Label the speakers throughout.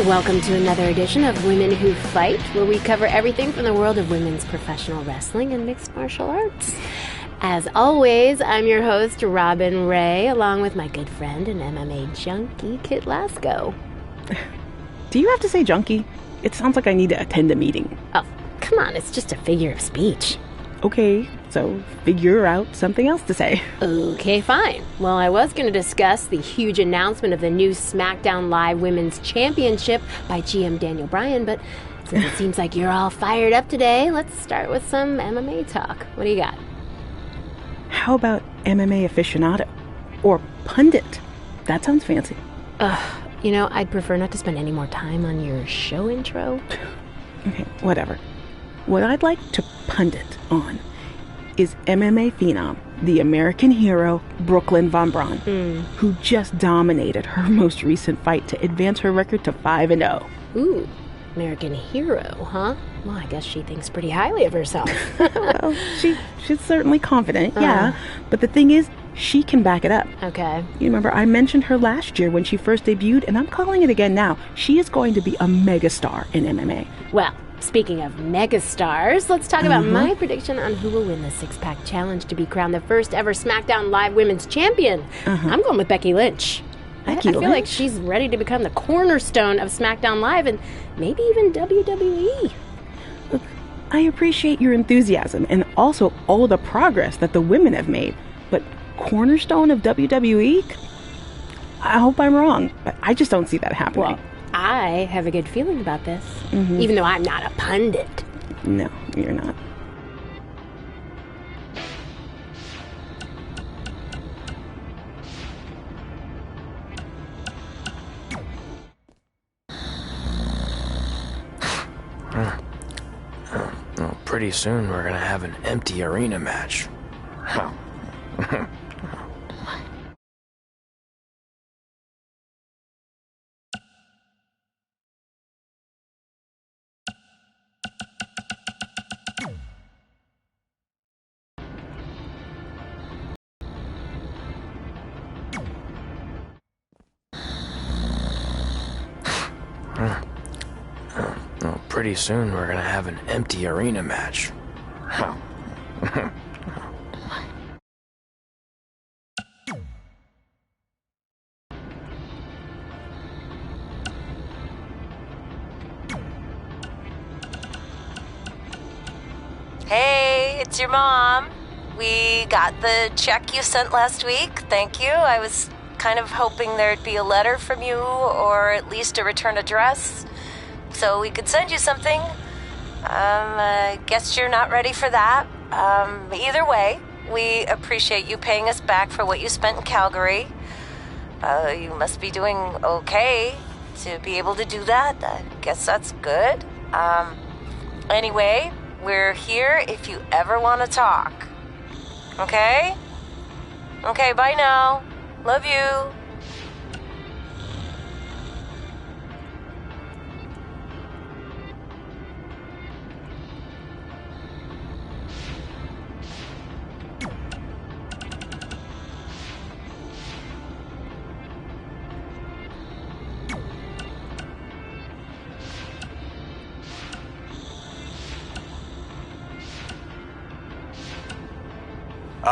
Speaker 1: Welcome to another edition of Women Who Fight, where we cover everything from the world of women's professional wrestling and mixed martial arts. As always, I'm your host, Robin Ray, along with my good friend and MMA junkie, Kit Lasco.
Speaker 2: Do you have to say junkie? It sounds like I need to attend a meeting.
Speaker 1: Oh, come on, it's just a figure of speech.
Speaker 2: Okay, so figure out something else to say.
Speaker 1: Okay, fine. Well, I was going to discuss the huge announcement of the new SmackDown Live Women's Championship by GM Daniel Bryan, but since it seems like you're all fired up today, let's start with some MMA talk. What do you got?
Speaker 2: How about MMA aficionado? Or pundit? That sounds fancy.
Speaker 1: I'd prefer not to spend any more time on your show intro.
Speaker 2: Okay, whatever. What I'd like to pundit on is MMA phenom, the American hero, Brooklyn Von Braun, who just dominated her most recent fight to advance her record to 5-0.
Speaker 1: Ooh, American hero, huh? Well, I guess she thinks pretty highly of herself.
Speaker 2: Well, she's certainly confident, yeah. But the thing is, she can back it up.
Speaker 1: Okay.
Speaker 2: You remember, I mentioned her last year when she first debuted, and I'm calling it again now. She is going to be a megastar in MMA.
Speaker 1: Well, speaking of megastars, let's talk about my prediction on who will win the six-pack challenge to be crowned the first ever SmackDown Live Women's Champion. I'm going with Becky Lynch. I feel like she's ready to become the cornerstone of SmackDown Live and maybe even WWE.
Speaker 2: Look, I appreciate your enthusiasm and also all the progress that the women have made, but cornerstone of WWE? I hope I'm wrong, but I just don't see that happening.
Speaker 1: Well, I have a good feeling about this, even though I'm not a pundit.
Speaker 2: No, you're not.
Speaker 3: Well, pretty soon we're gonna have an empty arena match. Well, pretty soon we're gonna have an empty arena match.
Speaker 4: Hey, it's your mom. We got the check you sent last week. Thank you. I was kind of hoping there'd be a letter from you or at least a return address so we could send you something. I guess you're not ready for that. Either way, we appreciate you paying us back for what you spent in Calgary. You must be doing okay to be able to do that. I guess that's good. Anyway, we're here if you ever want to talk. Okay? Okay, bye now. Love you.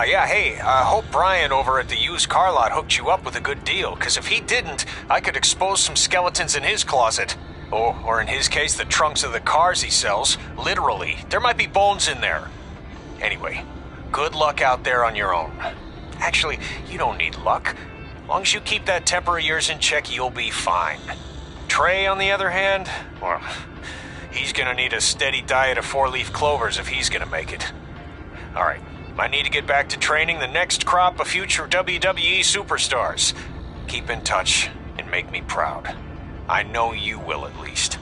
Speaker 5: Yeah, hey, I hope Brian over at the used car lot hooked you up with a good deal, because if he didn't, I could expose some skeletons in his closet. Or in his case, the trunks of the cars he sells. Literally, there might be bones in there. Anyway, good luck out there on your own. Actually, you don't need luck. As long as you keep that temper of yours in check, you'll be fine. Trey, on the other hand, well, he's gonna need a steady diet of four-leaf clovers if he's gonna make it. All right. I need to get back to training the next crop of future WWE superstars. Keep in touch and make me proud. I know you will at least.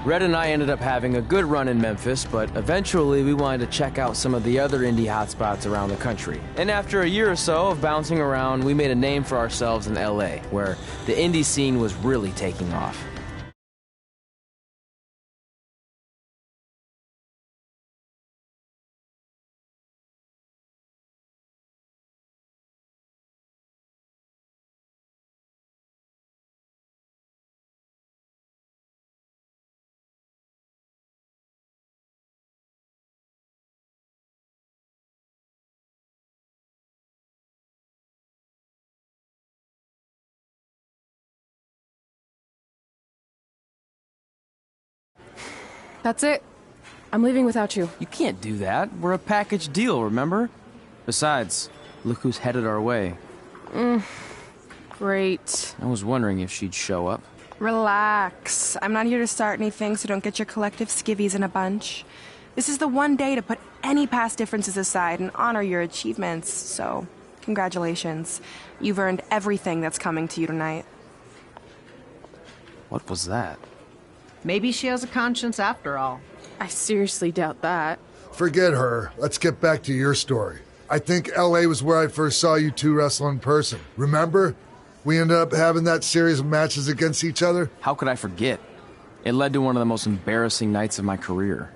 Speaker 3: Red and I ended up having a good run in Memphis, but eventually we wanted to check out some of the other indie hotspots around the country. And after a year or so of bouncing around, we made a name for ourselves in LA, where the indie scene was really taking off.
Speaker 6: That's it. I'm leaving without you.
Speaker 3: You can't do that. We're a package deal, remember? Besides, look who's headed our way.
Speaker 6: Great.
Speaker 3: I was wondering if she'd show up.
Speaker 6: Relax. I'm not here to start anything, so don't get your collective skivvies in a bunch. This is the one day to put any past differences aside and honor your achievements, so congratulations. You've earned everything that's coming to you tonight.
Speaker 3: What was that?
Speaker 7: Maybe she has a conscience after all.
Speaker 6: I seriously doubt that.
Speaker 8: Forget her. Let's get back to your story. I think LA was where I first saw you two wrestle in person. Remember? We ended up having that series of matches against each other.
Speaker 3: How could I forget? It led to one of the most embarrassing nights of my career.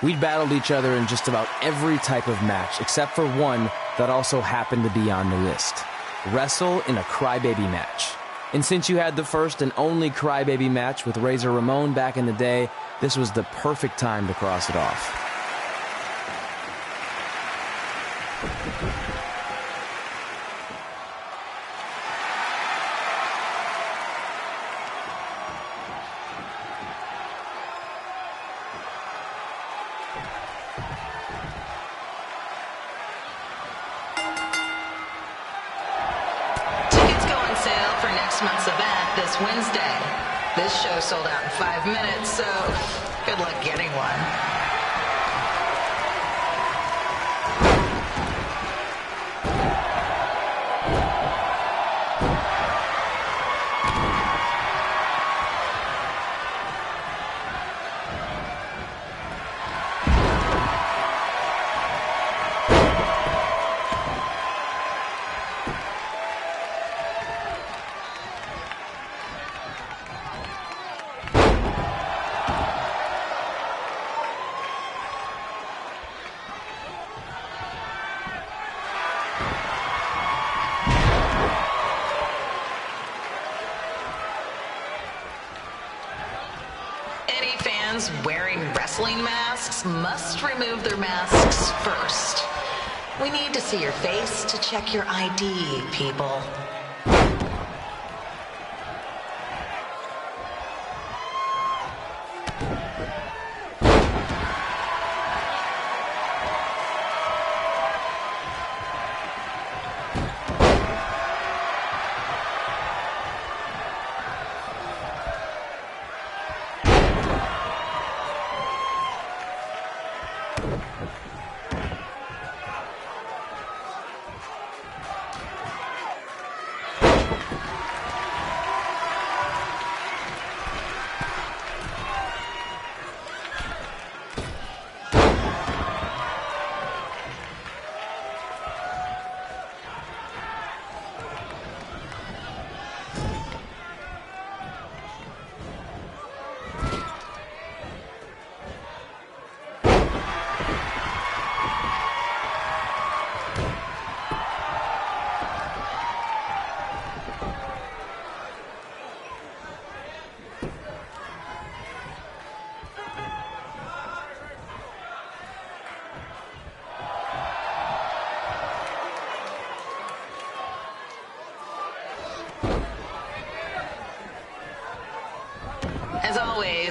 Speaker 3: We'd battled each other in just about every type of match, except for one that also happened to be on the list. Wrestle in a crybaby match. And since you had the first and only crybaby match with Razor Ramon back in the day, this was the perfect time to cross it off.
Speaker 7: Month's event this Wednesday. This show sold out in 5 minutes, so good luck getting one. Wearing wrestling masks must remove their masks first. We need to see your face to check your ID, people.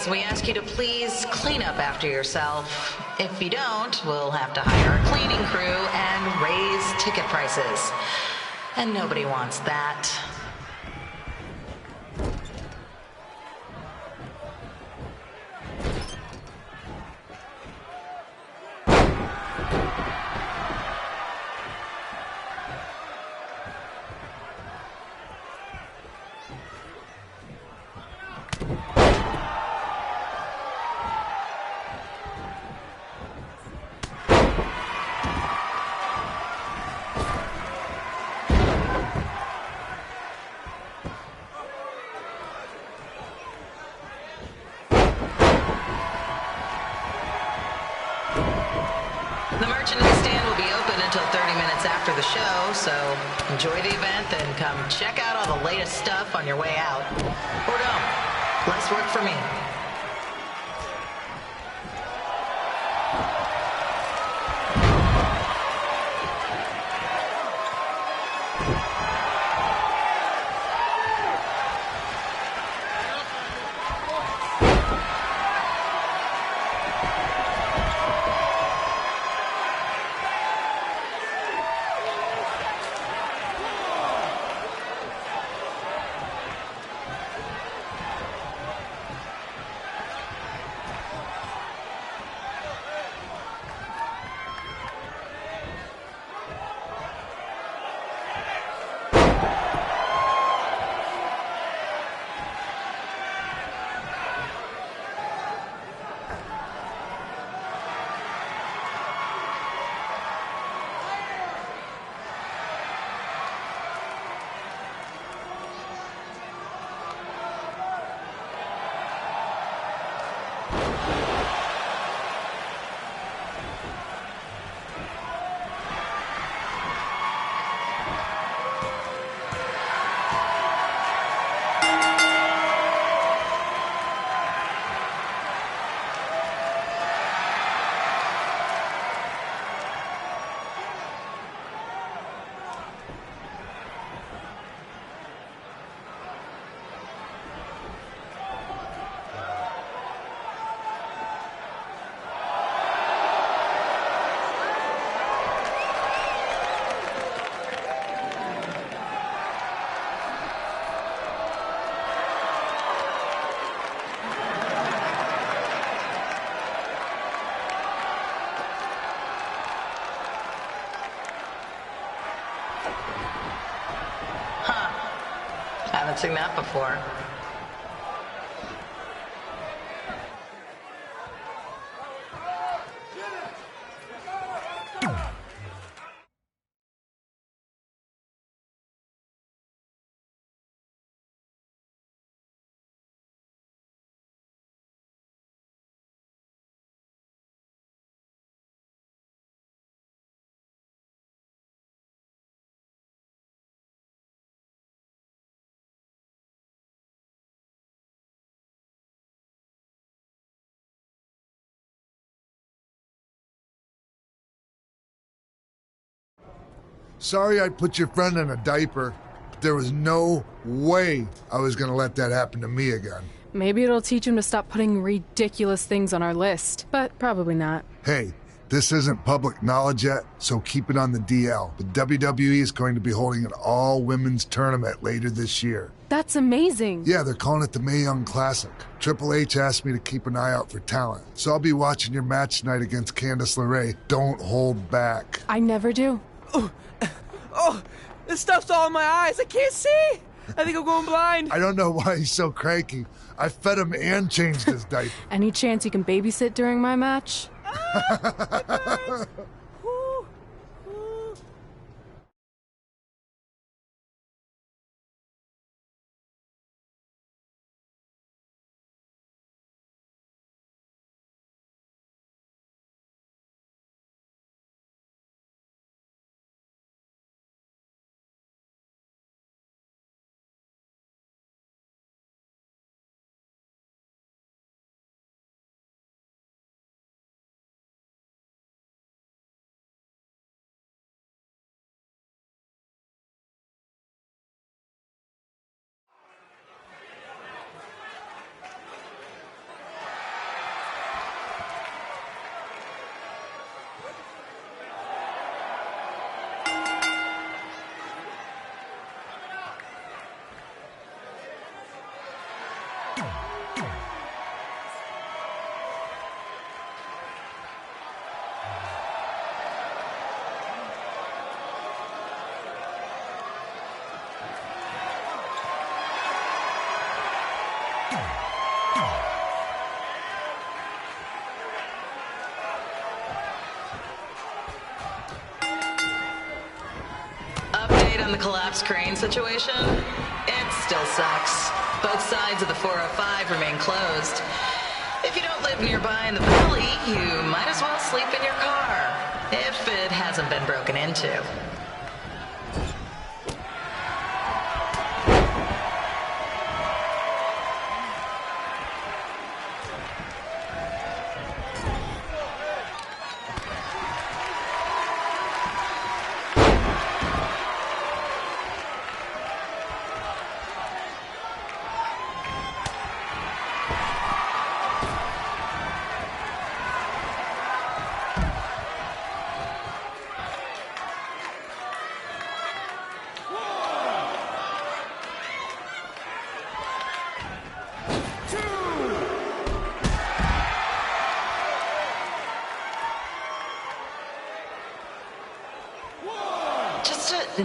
Speaker 7: Ladies, we ask you to please clean up after yourself. If you don't, we'll have to hire a cleaning crew and raise ticket prices. And nobody wants that. The merchandise stand will be open until 30 minutes after the show, so enjoy the event and come check out all the latest stuff on your way out. Or don't. Less work for me. Haven't seen that before.
Speaker 8: Sorry I put your friend in a diaper. There was no way I was going to let that happen to me again.
Speaker 6: Maybe it'll teach him to stop putting ridiculous things on our list, but probably not.
Speaker 8: Hey, this isn't public knowledge yet, so keep it on the DL. The WWE is going to be holding an all-women's tournament later this year.
Speaker 6: That's amazing.
Speaker 8: Yeah, they're calling it the Mae Young Classic. Triple H asked me to keep an eye out for talent, so I'll be watching your match tonight against Candice LeRae. Don't hold back.
Speaker 6: I never do.
Speaker 9: Oh, this stuff's all in my eyes. I can't see. I think I'm going blind.
Speaker 8: I don't know why he's so cranky. I fed him and changed his diaper.
Speaker 6: Any chance you can babysit during my match?
Speaker 7: on the collapse crane situation? It still sucks. Both sides of the 405 remain closed. If you don't live nearby in the valley, you might as well sleep in your car, if it hasn't been broken into.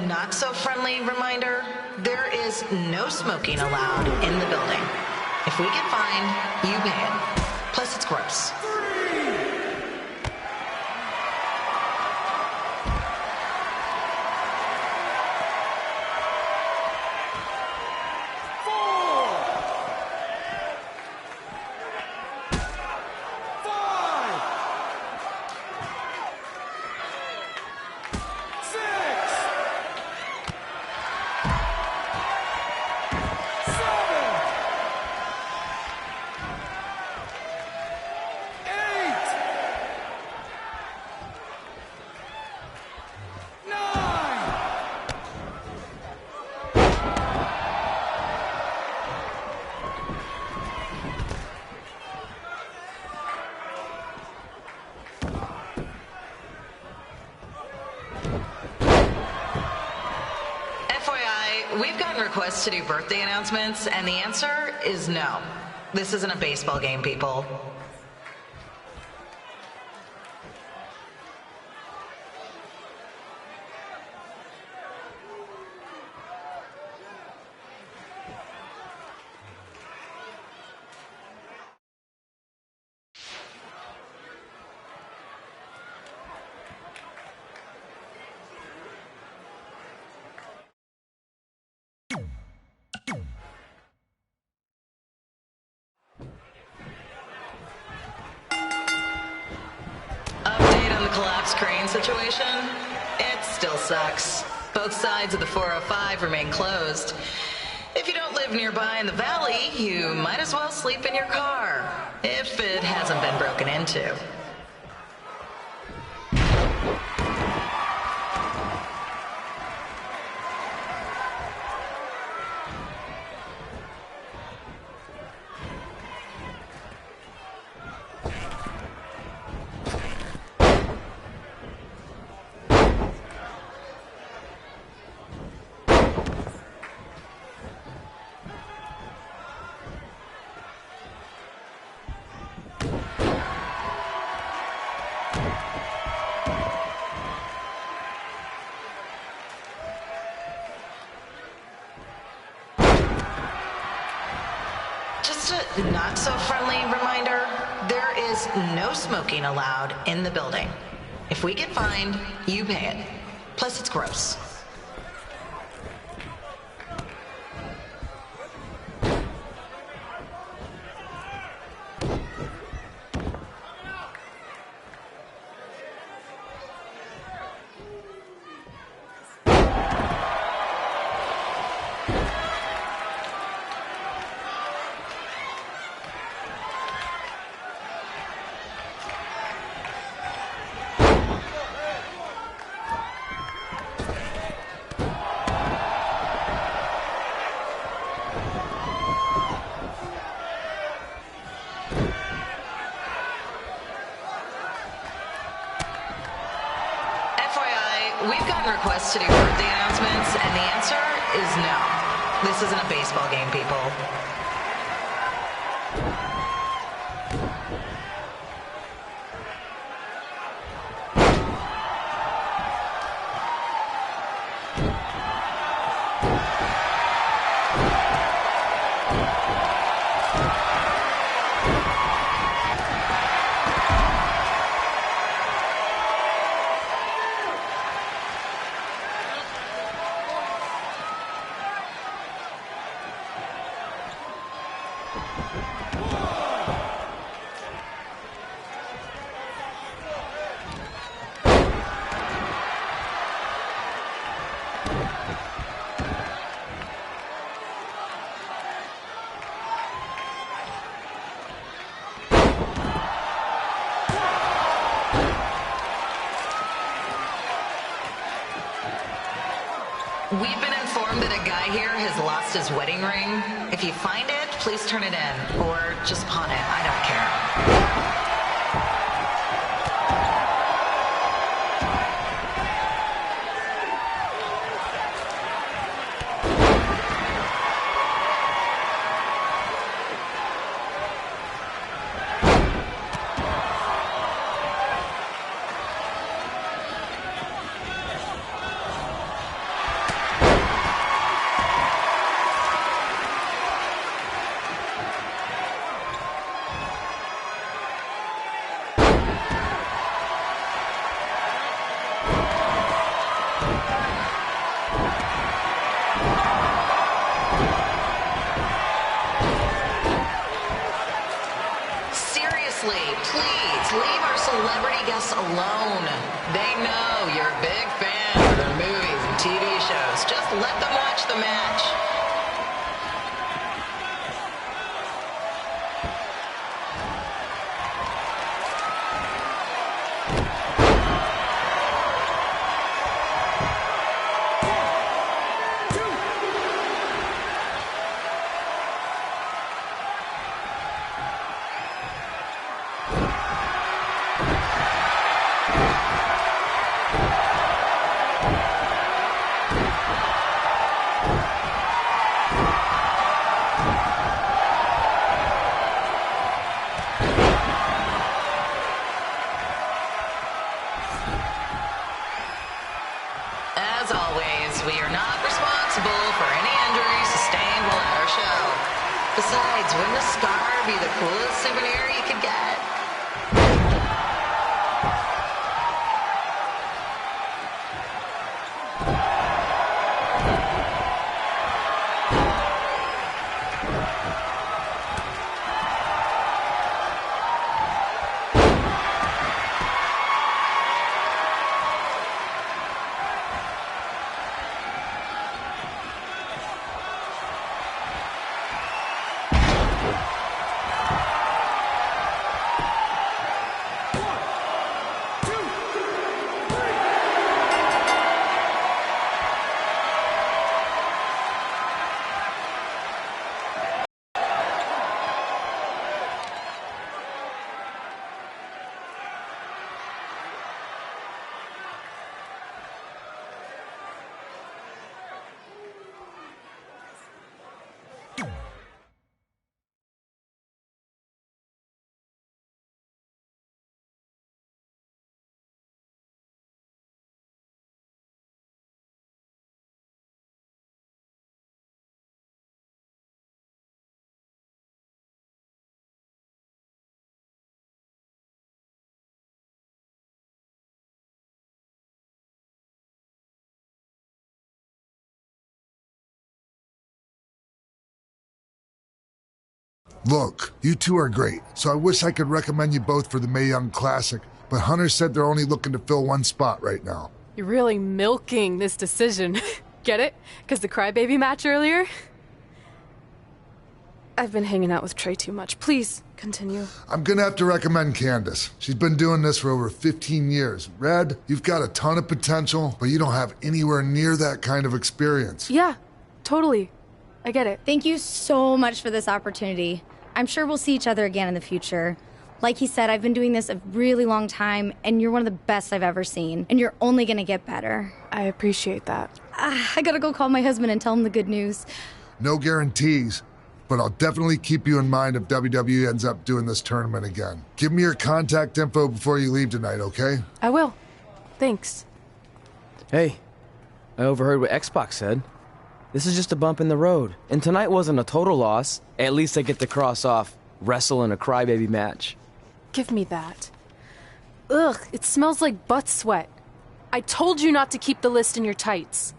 Speaker 7: Not so friendly reminder, there is no smoking allowed in the building. If we get fined, you pay it. Plus it's gross. We've gotten requests to do birthday announcements, and the answer is no. This isn't a baseball game, people. Collapse crane situation? It still sucks. Both sides of the 405 remain closed. If you don't live nearby in the valley, you might as well sleep in your car, if it hasn't been broken into. Just a not-so-friendly reminder, there is no smoking allowed in the building. If we get fined, you pay it. Plus, it's gross. We've gotten requests to do birthday announcements, and the answer is no. This isn't a baseball game, people. We've been informed that a guy here has lost his wedding ring. If you find it, please turn it in. Or just pawn it. I don't care. Please leave our celebrity guests alone. They know you're a big fan of their movies and TV shows. Just let them watch the match. As always, we are not responsible for any injuries sustained while at our show. Besides, wouldn't a scar be the coolest souvenir you could get?
Speaker 8: Look, you two are great, so I wish I could recommend you both for the Mae Young Classic, but Hunter said they're only looking to fill one spot right now.
Speaker 10: You're really milking this decision. Get it? Because the crybaby match earlier? I've been hanging out with Trey too much. Please, continue.
Speaker 8: I'm gonna have to recommend Candace. She's been doing this for over 15 years. Red, you've got a ton of potential, but you don't have anywhere near that kind of experience.
Speaker 10: Yeah, totally. I get it.
Speaker 11: Thank you so much for this opportunity. I'm sure we'll see each other again in the future. Like he said, I've been doing this a really long time, and you're one of the best I've ever seen. And you're only gonna get better.
Speaker 10: I appreciate that.
Speaker 11: I gotta go call my husband and tell him the good news.
Speaker 8: No guarantees, but I'll definitely keep you in mind if WWE ends up doing this tournament again. Give me your contact info before you leave tonight, okay?
Speaker 10: I will. Thanks.
Speaker 3: Hey, I overheard what Xbox said. This is just a bump in the road, and tonight wasn't a total loss. At least I get to cross off wrestle in a crybaby match.
Speaker 10: Give me that. Ugh, it smells like butt sweat. I told you not to keep the list in your tights.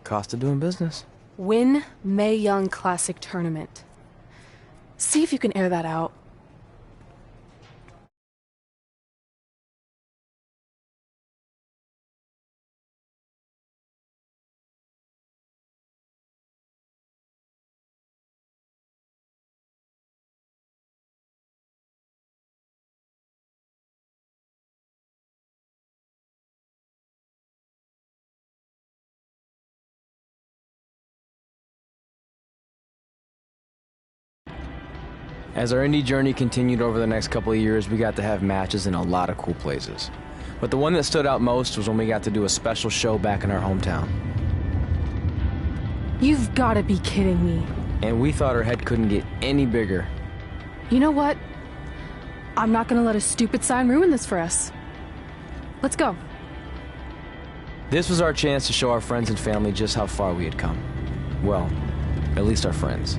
Speaker 3: Cost of doing business.
Speaker 10: Win Mae Young Classic Tournament. See if you can air that out.
Speaker 3: As our indie journey continued over the next couple of years, we got to have matches in a lot of cool places. But the one that stood out most was when we got to do a special show back in our hometown.
Speaker 10: You've got to be kidding me.
Speaker 3: And we thought our head couldn't get any bigger.
Speaker 10: You know what? I'm not gonna let a stupid sign ruin this for us. Let's go.
Speaker 3: This was our chance to show our friends and family just how far we had come. Well, at least our friends.